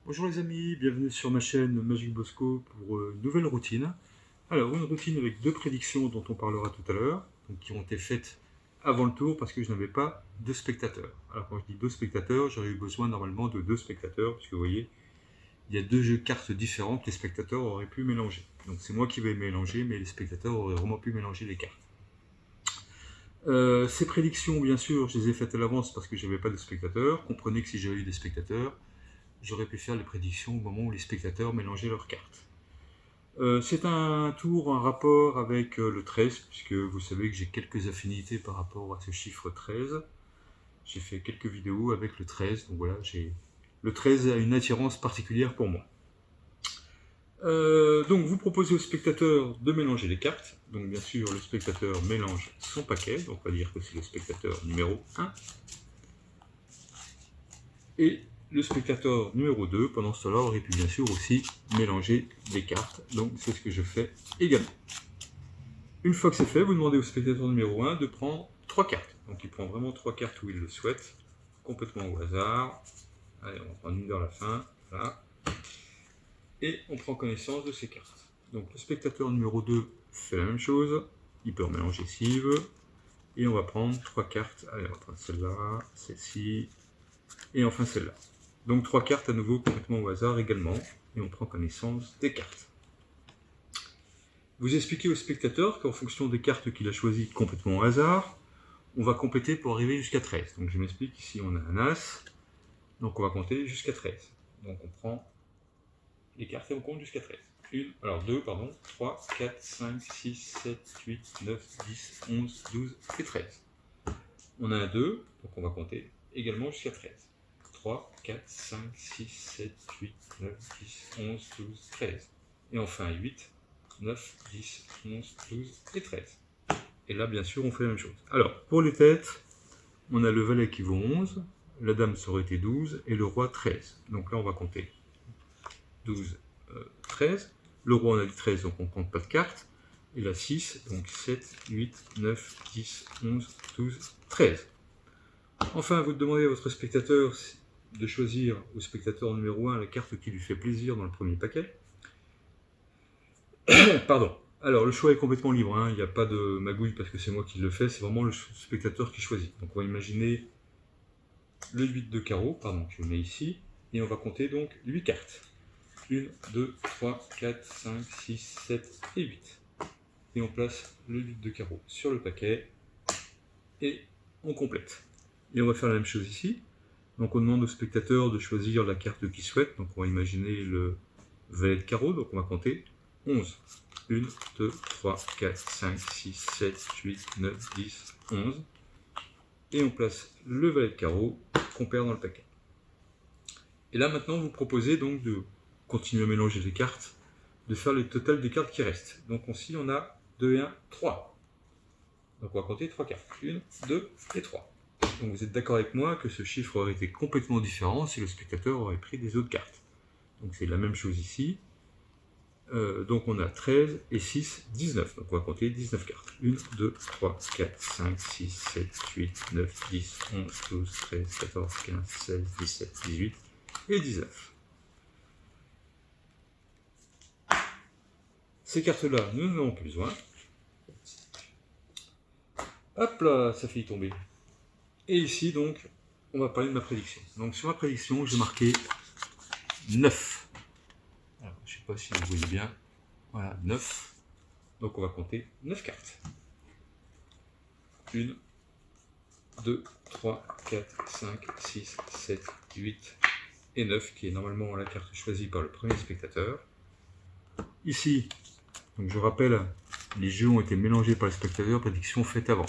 Bonjour les amis, bienvenue sur ma chaîne Magic Bosco pour une nouvelle routine. Alors une routine avec deux prédictions dont on parlera tout à l'heure, qui ont été faites avant le tour parce que je n'avais pas de spectateurs. Alors quand je dis deux spectateurs, j'aurais eu besoin normalement de deux spectateurs, puisque vous voyez, il y a deux jeux de cartes différents que les spectateurs auraient pu mélanger. Donc c'est moi qui vais mélanger, mais les spectateurs auraient vraiment pu mélanger les cartes. Ces prédictions, bien sûr, je les ai faites à l'avance parce que je n'avais pas de spectateurs. Comprenez que si j'avais eu des spectateurs, j'aurais pu faire les prédictions au moment où les spectateurs mélangeaient leurs cartes. C'est un tour en rapport avec le 13, puisque vous savez que j'ai quelques affinités par rapport à ce chiffre 13. J'ai fait quelques vidéos avec le 13, donc voilà, le 13 a une attirance particulière pour moi. Donc vous proposez au spectateur de mélanger les cartes. Donc bien sûr, le spectateur mélange son paquet, donc on va dire que c'est le spectateur numéro 1. Et le spectateur numéro 2, pendant ce temps-là, aurait pu bien sûr aussi mélanger les cartes. Donc c'est ce que je fais également. Une fois que c'est fait, vous demandez au spectateur numéro 1 de prendre 3 cartes. Donc il prend vraiment 3 cartes où il le souhaite, complètement au hasard. Allez, on va prendre une vers la fin. Voilà. Et on prend connaissance de ces cartes. Donc le spectateur numéro 2 fait la même chose. Il peut en mélanger s'il veut. Et on va prendre 3 cartes. Allez, on va prendre celle-là, celle-ci, et enfin celle-là. Donc 3 cartes à nouveau complètement au hasard également. Et on prend connaissance des cartes. Vous expliquez au spectateur qu'en fonction des cartes qu'il a choisies complètement au hasard, on va compléter pour arriver jusqu'à 13. Donc je m'explique, ici on a un As, donc on va compter jusqu'à 13. Donc on prend les cartes et on compte jusqu'à 13. 2, 3, 4, 5, 6, 7, 8, 9, 10, 11, 12 et 13. On a un 2, donc on va compter également jusqu'à 13. 3, 4, 5, 6, 7, 8, 9, 10, 11, 12, 13. Et enfin 8, 9, 10, 11, 12 et 13. Et là, bien sûr, on fait la même chose. Alors, pour les têtes, on a le valet qui vaut 11, la dame ça aurait été 12, et le roi 13. Donc là, on va compter 12, 13. Le roi, on a dit 13, donc on ne compte pas de cartes. Et la 6, donc 7, 8, 9, 10, 11, 12, 13. Enfin, vous demandez à votre spectateur de choisir au spectateur numéro 1 la carte qui lui fait plaisir dans le premier paquet. Pardon. Alors, le choix est complètement libre, hein. Il n'y a pas de magouille parce que c'est moi qui le fais, c'est vraiment le spectateur qui choisit. Donc, on va imaginer le 8 de carreau, pardon, je le mets ici, et on va compter donc 8 cartes. 1, 2, 3, 4, 5, 6, 7 et 8. Et on place le 8 de carreau sur le paquet, et on complète. Et on va faire la même chose ici. Donc, on demande au spectateur de choisir la carte qu'il souhaite. Donc, on va imaginer le valet de carreau, donc on va compter 11. 1, 2, 3, 4, 5, 6, 7, 8, 9, 10, 11. Et on place le valet de carreau qu'on perd dans le paquet. Et là maintenant vous proposez donc de continuer à mélanger les cartes, de faire le total des cartes qui restent. Donc ici on a 2 et 1, 3. Donc on va compter 3 cartes. 1, 2 et 3. Donc vous êtes d'accord avec moi que ce chiffre aurait été complètement différent si le spectateur aurait pris des autres cartes. Donc c'est la même chose ici. Donc on a 13 et 6, 19. Donc on va compter 19 cartes. 1, 2, 3, 4, 5, 6, 7, 8, 9, 10, 11, 12, 13, 14, 15, 16, 17, 18 et 19. Ces cartes-là, nous n'en avons plus besoin. Hop là, ça fait y tomber. Et ici, donc, on va parler de ma prédiction. Donc sur ma prédiction, j'ai marqué 9. Alors, je ne sais pas si vous voyez bien. Voilà, 9. Donc on va compter 9 cartes. 1, 2, 3, 4, 5, 6, 7, 8 et 9, qui est normalement la carte choisie par le premier spectateur. Ici, donc je rappelle, les jeux ont été mélangés par le spectateur, prédiction faite avant.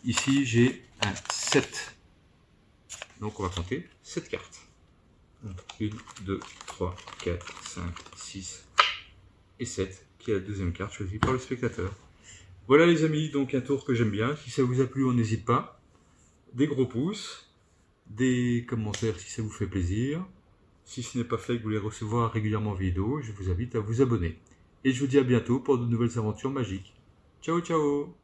Ici, j'ai un 7. Donc on va compter 7 cartes. 1, 2, 3, 4, 5, 6 et 7, qui est la deuxième carte choisie par le spectateur. Voilà les amis, donc un tour que j'aime bien. Si ça vous a plu, on n'hésite pas. Des gros pouces, des commentaires si ça vous fait plaisir. Si ce n'est pas fait et que vous voulez recevoir régulièrement vidéos, je vous invite à vous abonner. Et je vous dis à bientôt pour de nouvelles aventures magiques. Ciao ciao!